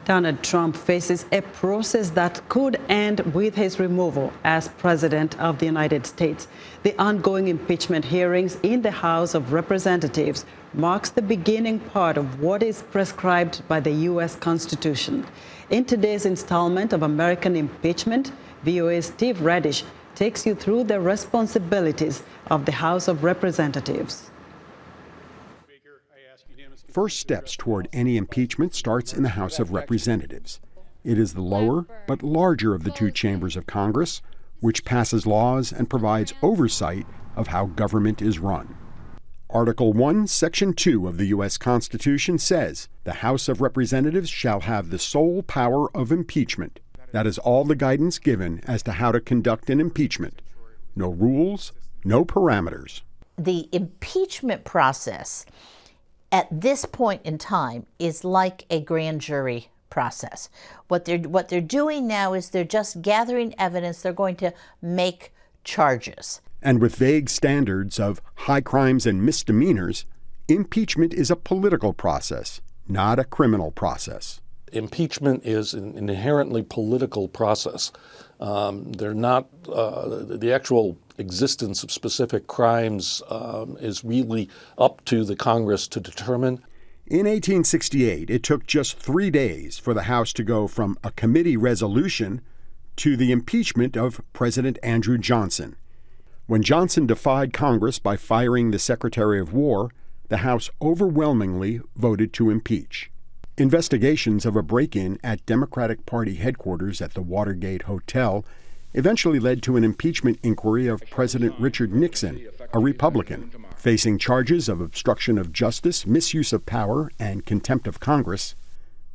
Donald Trump faces a process that could end with his removal as President of the United States. The ongoing impeachment hearings in the House of Representatives marks the beginning part of what is prescribed by the U.S. Constitution. In today's installment of American Impeachment, VOA's Steve Redisch takes you through the responsibilities of the House of Representatives. First steps toward any impeachment starts in the House of Representatives. It is the lower but larger of the two chambers of Congress, which passes laws and provides oversight of how government is run. Article 1, Section 2 of the U.S. Constitution says the House of Representatives shall have the sole power of impeachment. That is all the guidance given as to how to conduct an impeachment. No rules, no parameters. The impeachment process at this point in time is like a grand jury process. What they're doing now is they're just gathering evidence. They're going to make charges. And with vague standards of high crimes and misdemeanors, impeachment is a political process, not a criminal process. Impeachment is an inherently political process. They're not, the actual existence of specific crimes is really up to the Congress to determine. In 1868, it took just 3 days for the House to go from a committee resolution to the impeachment of President Andrew Johnson. When Johnson defied Congress by firing the Secretary of War, the House overwhelmingly voted to impeach. Investigations of a break-in at Democratic Party headquarters at the Watergate Hotel eventually led to an impeachment inquiry of President Richard Nixon, a Republican, facing charges of obstruction of justice, misuse of power, and contempt of Congress.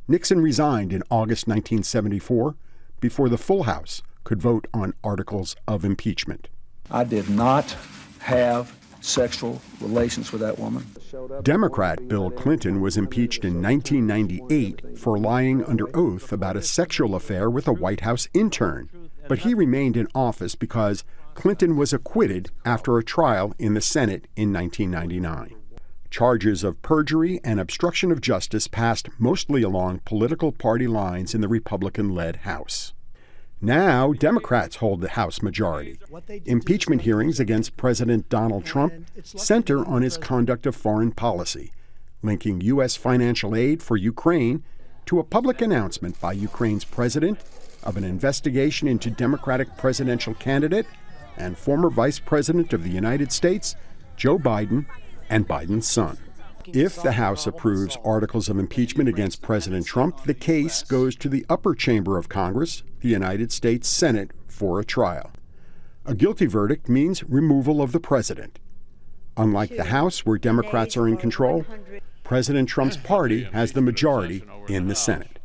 Nixon resigned in August 1974 before the full House could vote on articles of impeachment. I did not have sexual relations with that woman. Democrat Bill Clinton was impeached in 1998 for lying under oath about a sexual affair with a White House intern. But he remained in office because Clinton was acquitted after a trial in the Senate in 1999. Charges of perjury and obstruction of justice passed mostly along political party lines in the Republican-led House. Now, Democrats hold the House majority. Impeachment hearings against President Donald Trump center on his conduct of foreign policy, linking U.S. financial aid for Ukraine to a public announcement by Ukraine's president of an investigation into Democratic presidential candidate and former Vice President of the United States, Joe Biden, and Biden's son. If the House approves articles of impeachment against President Trump, the case goes to the upper chamber of Congress, the United States Senate, for a trial. A guilty verdict means removal of the president. Unlike the House, where Democrats are in control, President Trump's party has the majority in the Senate.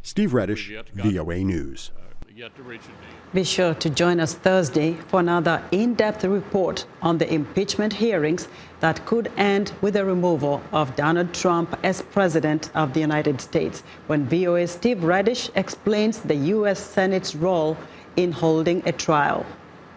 Steve Redisch, VOA News. Be sure to join us Thursday for another in-depth report on the impeachment hearings that could end with the removal of Donald Trump as President of the United States, when VOA's Steve Redisch explains the U.S. Senate's role in holding a trial.